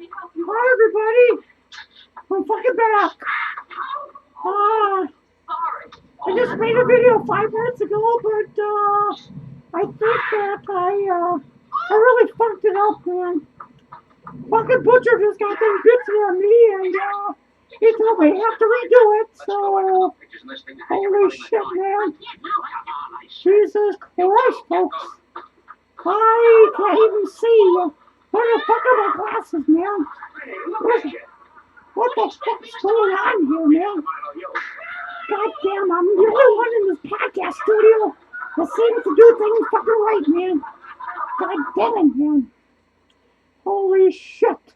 Hi everybody! I'm fucking back. I just made a video 5 minutes ago, but I think that I really fucked it up, man. Fucking Butcher just got them bits on me, and he told me I have to redo it, so holy shit, man. Jesus Christ, folks. I can't even see. Where the fuck are my glasses, man? What the fuck's going on here, man? God damn, I'm the only one in this podcast studio that seems to do things fucking right, man. God damn it, man. Holy shit.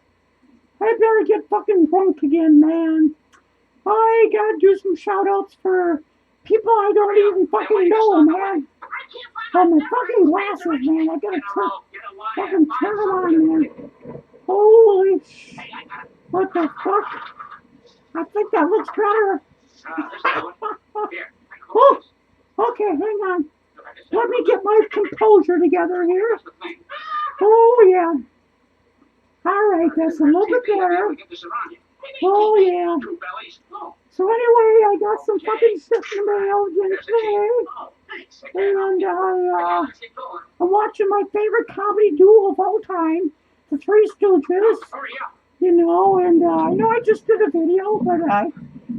I better get fucking drunk again, man. I gotta do some shout outs for people I don't even fucking know, man. Oh, my fucking glasses, man. I gotta fucking turn them on, man. Holy shit. What the fuck? I think that looks better. Oh, okay, hang on. Let me get my composure together here. Oh, yeah. All right, that's a little bit better. Oh, yeah. So anyway, I got some fucking shit in the mail today. And I'm watching my favorite comedy duo of all time, the Three Stooges. You know, and I know I just did a video, but I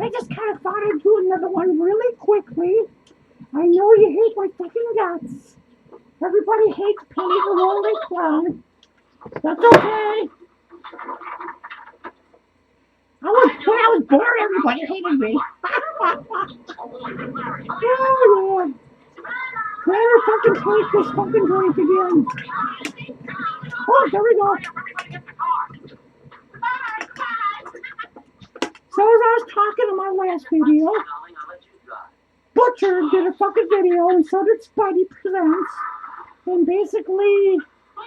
just kind of thought I'd do another one really quickly. I know you hate my fucking guts. Everybody hates Pennythelonelyclown. That's okay. When I was born, everybody hated me. Oh, yeah. Better fucking take this fucking drink again. Oh, there we go. So as I was talking in my last video, Butcher did a fucking video, and so did Spidey Presents. And basically, I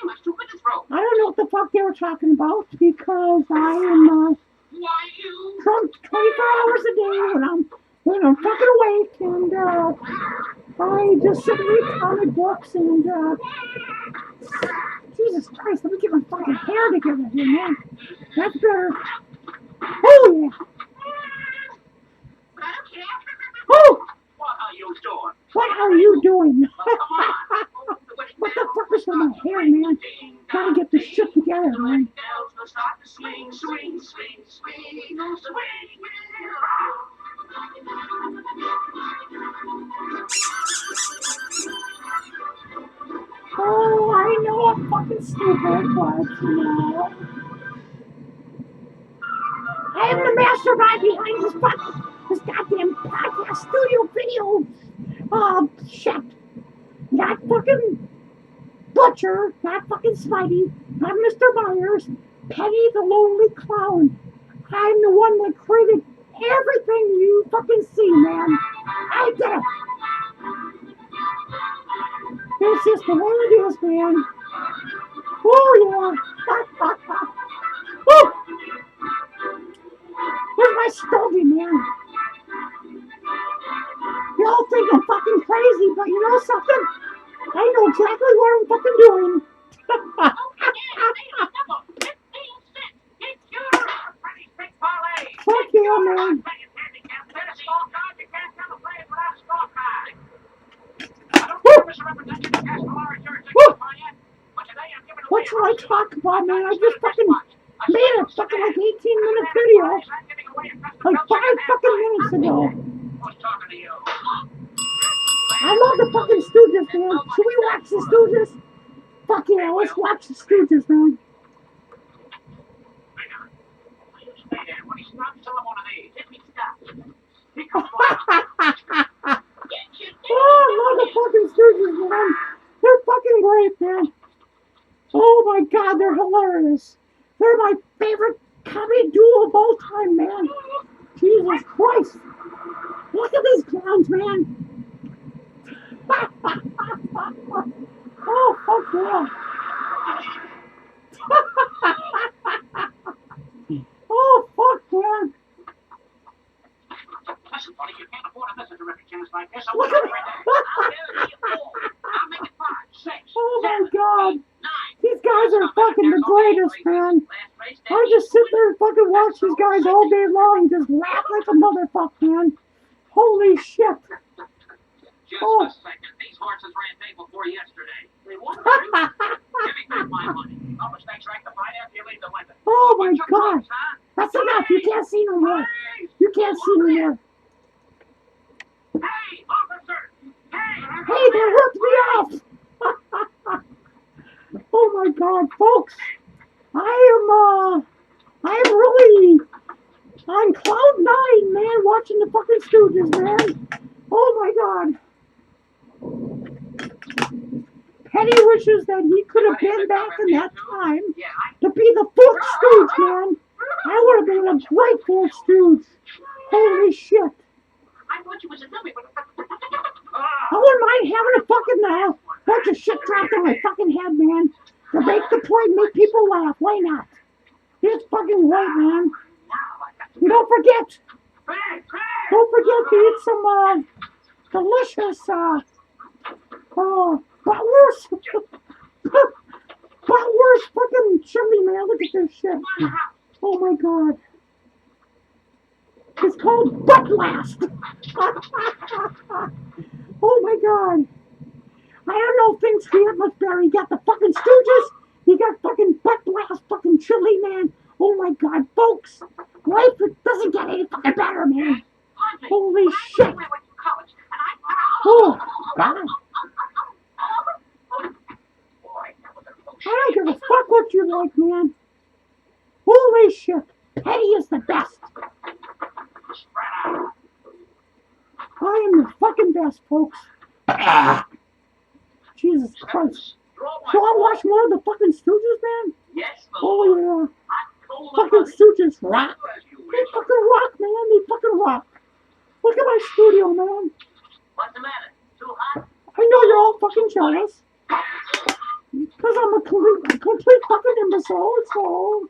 don't know what the fuck they were talking about, because I am drunk 24 hours a day when I'm fucking awake, and I just sit and read comic books, and Jesus Christ, let me get my fucking hair together here, man. That's better. Oh, yeah. Oh! What are you doing? What the fuck is with my hair, man? Gotta get this shit together, man. Oh, I know I'm fucking stupid, but, you know, I am the mastermind behind this goddamn podcast studio video. Oh, shit. Not fucking Butcher, not fucking Spidey, not Mr.myers, Pennythelonelyclown. I'm the one that created everything you fucking see, man. I did it. It's just the way it is, man. Oh, yeah. Woo! Where's my stogie, man? Y'all think I'm fucking crazy, but you know something? I know exactly what I'm fucking doing. Fuck yeah, man. Woo! Woo! What should I talk about, man? I just fucking made a fucking like 18-minute video like 5 fucking minutes ago. I love the fucking Stooges, man. Should we watch the Stooges? Fuck yeah, let's watch the Stooges, man. Oh, I love the fucking Stooges, man. They're fucking great, man. Oh my god, they're hilarious. They're my favorite comedy duo of all time, man. Jesus Christ. Look at these clowns, man. Oh, fuck yeah. Oh, fuck, man. Listen, buddy, you can't afford to miss a terrific chance like this. Look at Oh, my God. These guys are fucking the greatest, man. I I just sit there and fucking watch these guys all day long and just laugh like a motherfucker, man. Holy shit. Just a second. These horses ran day before yesterday. They won. Give me back my money. How much they track the finance? You leave the window. Oh my God. That's enough. You can't see no more. You can't see no more. Hey, officer! Hey, they ripped me off. Oh my God, folks. I am really on cloud 9, man, watching the fucking Stooges, man. Oh my God. Penny wishes that he could have been back in that time to be the 4th Stooge, man. I would have been a great 4th Stooge. Holy shit. I thought you was a dummy, but... I wouldn't mind having a fucking bunch of shit dropped on my fucking head, man. To make the point, make people laugh. Why not? It's fucking right, man. And don't forget to eat some delicious bratwurst. Bratwurst fucking chili, man. Look at this shit. Oh my God. It's called Butt Blast. Oh my God. I don't know things here much better. You got the fucking Stooges. You got fucking Butt Blast fucking chili, man. Oh my God, folks. Life doesn't get any fucking better, man. Holy shit. Oh, God. I don't give a fuck what you like, man. Holy shit. Penny is the best. I am the fucking best, folks. Jesus Christ. So I watch more of the fucking Stooges, man? Oh, yeah. Fucking Stooges rock. They fucking rock, man. They fucking rock. Look at my studio, man. What's the matter? Too hot? I know you're all fucking jealous. Because I'm a complete fucking imbecile, so...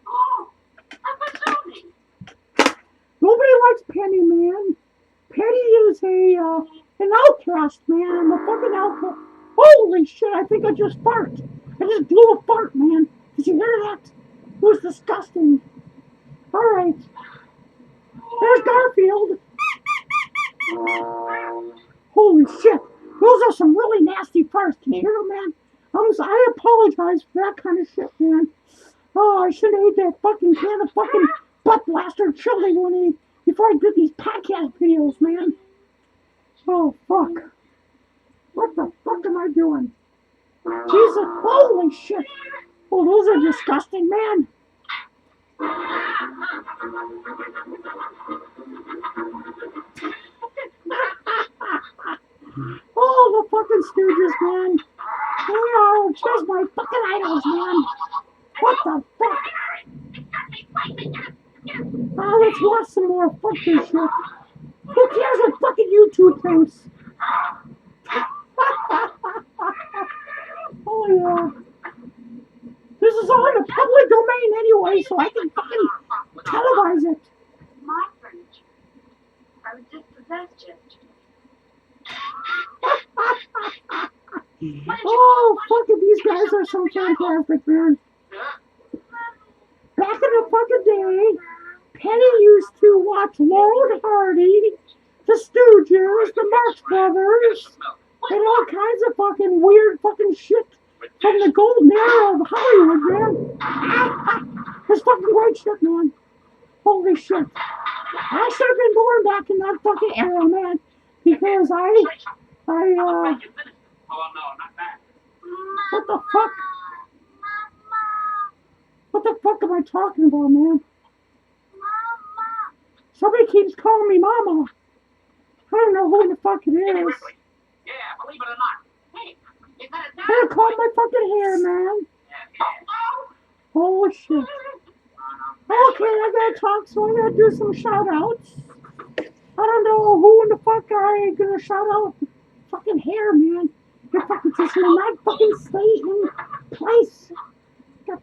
Oh, opportunity. Nobody likes Penny, man. Penny is an outcast, man. I'm a fucking outcast. Holy shit, I think I just farted. I just blew a fart, man. Did you hear that? It was disgusting. Alright. There's Garfield. Holy shit. Those are some really nasty farts. Can you hear them, man? I apologize for that kind of shit, man. Oh, I should have ate that fucking can of fucking butt blaster chili before I did these podcast videos, man. Oh, fuck. What the fuck am I doing? Jesus, holy shit. Oh, those are disgusting, man. Oh, the fucking Stooges, man. They are just my fucking idols, man. What the fuck? Let's watch some more fucking shit. Who cares what fucking YouTube thinks? Oh, yeah. This is all in the public domain anyway, so I can fucking televise it. My furniture. I was dispossessed yesterday. Oh, fucking these guys are so fantastic, man. Back in the fucking day, Penny used to watch Laurel and Hardy, the Stooges, the Marx Brothers, and all kinds of fucking weird fucking shit from the golden era of Hollywood, man. It's fucking great shit, man. Holy shit. I should have been born back in that fucking era, man, because Oh, no, not that. what the fuck? What the fuck am I talking about, man? Somebody keeps calling me Mama. I don't know who the fuck it is. Yeah, believe it or not. Hey, is that a They're calling my fucking hair, man. Oh, shit. Okay, I gotta talk, so I gotta do some shout-outs. I don't know who in the fuck I gonna shout out. Fucking hair, man. Your fucking just will not fucking stay in place. That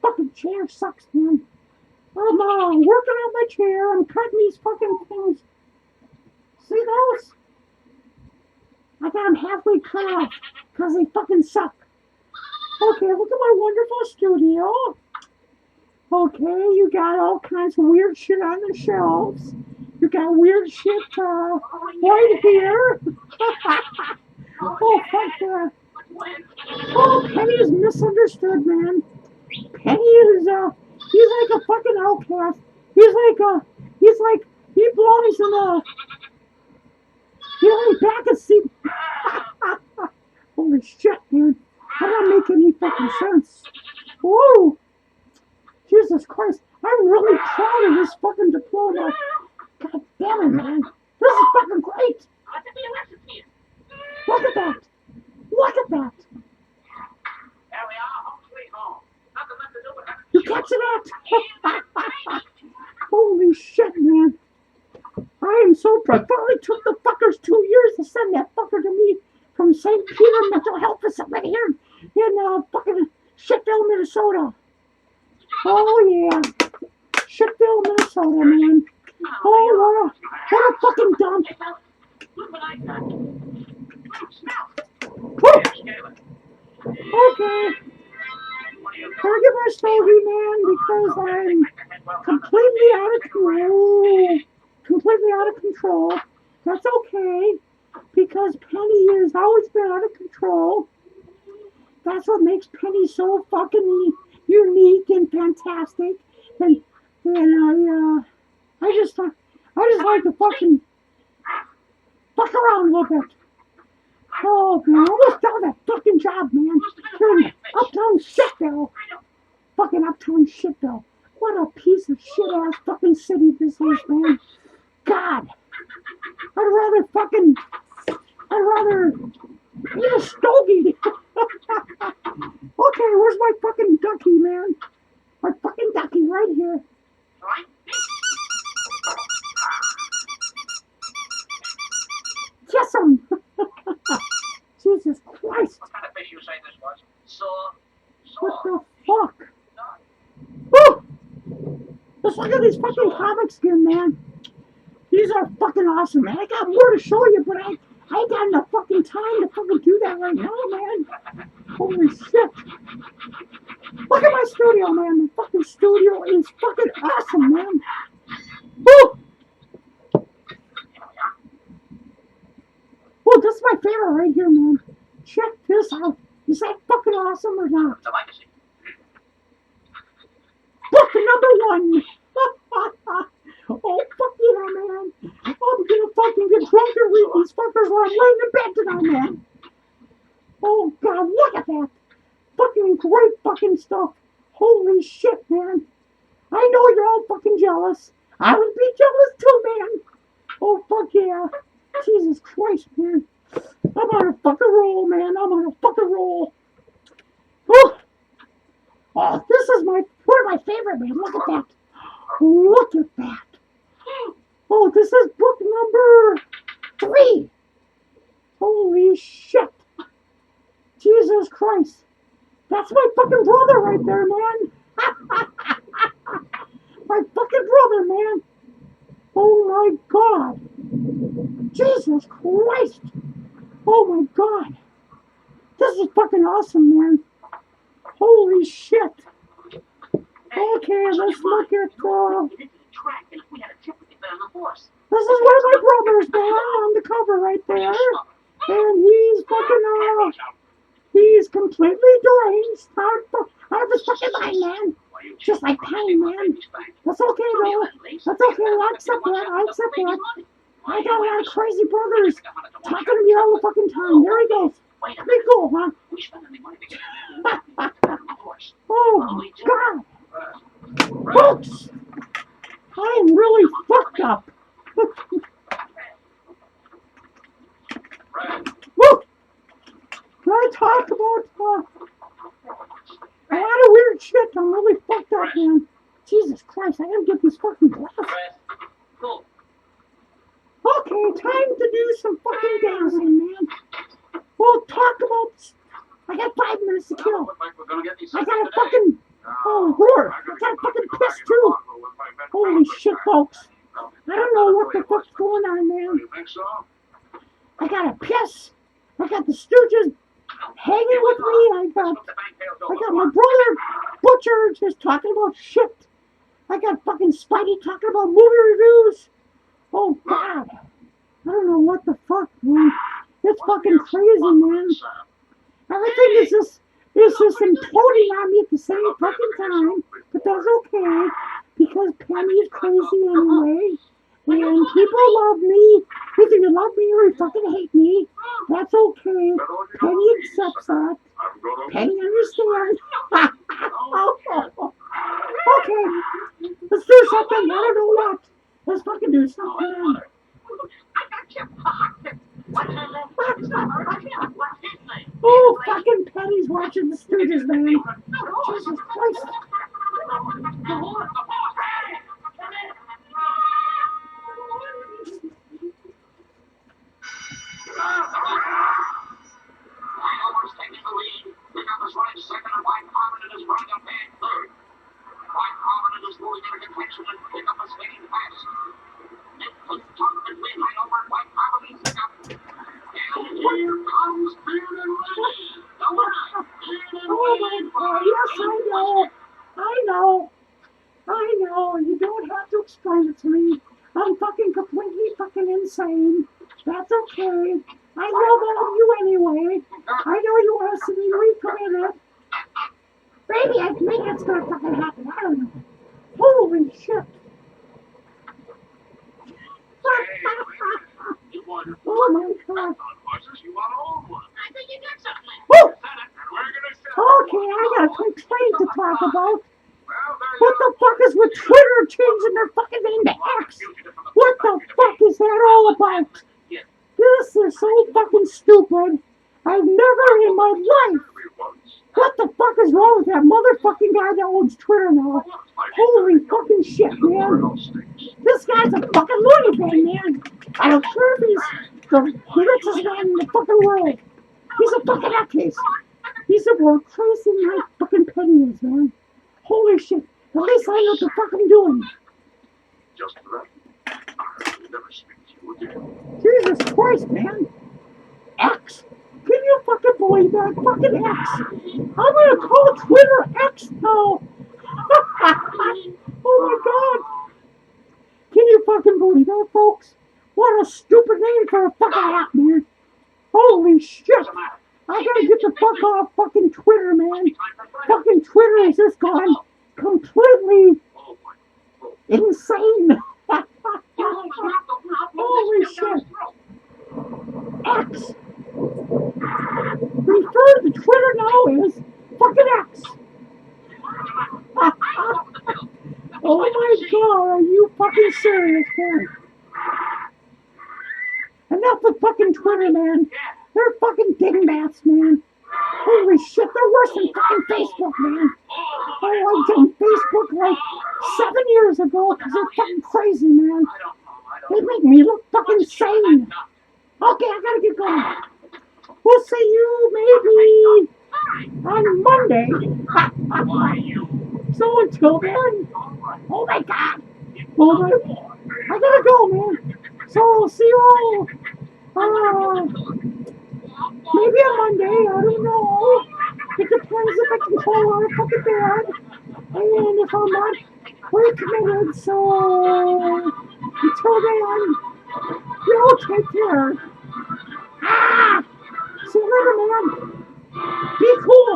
fucking chair sucks, man. I'm working on my chair. I'm cutting these fucking things. See those? I got them halfway cut off because they fucking suck. Okay, look at my wonderful studio. Okay, you got all kinds of weird shit on the shelves. You got weird shit right here. Oh, fuck that. Oh, Penny is misunderstood, man. Penny is, he's like a fucking outcast. He belongs in the back of seat. Holy shit, man. That don't make any fucking sense. Whoa. Jesus Christ. I'm really proud of this fucking diploma. God damn it, man. This is fucking great. Look at that. Look at that. You catch that? Holy shit, man. I am so proud. It only took the fuckers 2 years to send that fucker to me from St. Peter Mental Health Facility here in fucking Shittville, Minnesota. Oh, yeah. Shittville, Minnesota, man. Oh, what a fucking dump. Woo. Okay. Forgive my story, man, because I'm completely out of control. Completely out of control. That's okay, because Penny has always been out of control. That's what makes Penny so fucking unique and fantastic. And I just like to fucking fuck around a little bit. Oh, man, I almost done that fucking job, man. Here in Uptown Shittville. Fucking Uptown Shittville. What a piece of shit-ass fucking city this is, man. God. I'd rather eat a stogie. Okay, where's my fucking ducky, man? My fucking ducky right here. Kiss him. Jesus Christ. What kind of fish you say this was? What the fuck? Woo! Just look at these fucking comics again, man. These are fucking awesome, man. I got more to show you, but I ain't got enough fucking time to fucking do that right now, man. Holy shit. Look at my studio, man. The fucking studio is fucking awesome, man. Woo! Oh, this is my favorite right here, man. Check this out. Is that fucking awesome or not? Book number 1. Oh, fuck yeah, man. I'm gonna fucking get drunk and read these fuckers while I'm laying in bed tonight, man. Oh, God, look at that. Fucking great fucking stuff. Holy shit, man. I know you're all fucking jealous. I would be jealous too, man. Oh, fuck yeah. Jesus Christ, man. I'm on a fucking roll, man. I'm on a fucking roll. Oh, this is one of my favorite, man. Look at that. Look at that. Oh, this is book number 3. Holy shit. Jesus Christ. That's my fucking brother right there, man. My fucking brother, man. Oh my God. Jesus Christ. Oh my God. This is fucking awesome, man. Holy shit. Okay, let's look at, this is one of my brothers, man, on the cover right there. And he's fucking, he's completely deranged out of his fucking mind, man. Just like Penny, man. That's okay, though. That's okay, I accept that. I got a lot of crazy brothers talking to me all the fucking time. There he goes. Pretty cool, huh? Oh, God. Folks, I am really fucked up. Woo! Can I talk about a lot of weird shit? I'm really fucked up, man. Jesus Christ, I gotta get these fucking glasses. Okay, time to do some fucking dancing, man. We'll talk about... I got 5 minutes to kill. I gotta fucking... Oh, Lord, I gotta fucking piss, too. Holy shit, folks. I don't know what the fuck's going on, man. I gotta piss. I got the Stooges hanging with me. I got my brother Butcher just talking about shit. I got fucking Spidey talking about movie reviews. Oh, God. I don't know what the fuck, man. It's fucking crazy, man. Everything is just imploding on me at the same fucking time. But that's okay, because Penny is crazy anyway. And people love me. Either you love me or you fucking hate me. That's okay. Penny accepts that. Penny understands. Okay. Let's do something. I don't know what. Let's fucking do something. Oh, fucking Penny's watching the Stooges, man. Jesus Christ. Almost taking the lead. Pickup is running second and White Prominent is running up and third. White Prominent is moving into contention and Pickup is fading fast. It puts top between Hanover and White Prominent pickup. And here comes Beard and Lady. Number 9. Beard and Oh my Lady. God, yes, I know. You don't have to explain it to me. I'm fucking completely fucking insane. That's okay. I love all of you anyway. I know you want to see me recommitted. Maybe I think it's gonna fucking happen. I don't know. Holy shit. You won. Oh my God. Horses, you want all one. I think you got something. Woo! We're gonna sell. Okay, I got a complaint to talk about. What the fuck is with Twitter changing their fucking name to X? What the fuck is that all about? This is so fucking stupid. I've never in my life. What the fuck is wrong with that motherfucking guy that owns Twitter now? Holy fucking shit, man. This guy's a fucking loony bin, man. I don't care if he's the richest man in the fucking world. He's a fucking nutcase. He's a more crazy than my fucking Penny is, man. Holy shit. At least I know what the fuck I'm doing. Just right. I'll never speak to you again. Jesus Christ, man. X. Can you fucking believe that? Fucking X. I'm gonna call Twitter X now. Oh my God. Can you fucking believe that, folks? What a stupid name for a fucking app, man. Holy shit. I gotta get the fuck off fucking Twitter, man. Fucking Twitter has just gone completely insane. Holy shit. X. Referred to Twitter now as fucking X. Oh my God, are you fucking serious, man? Enough of fucking Twitter, man. They're fucking dingbats, man. Holy shit, they're worse than fucking Facebook, man. I liked on Facebook like 7 years ago because they're fucking crazy, man. They make me look fucking sane. Okay, I gotta get going. We'll see you maybe on Monday. So until then, oh my God. Hold on. I gotta go, man. So see you all. Maybe on Monday, I don't know. It depends if I can fall out of fucking bed. And if I'm not recommitted, so until then, you all take care. Ah! See you later, man. Be cool.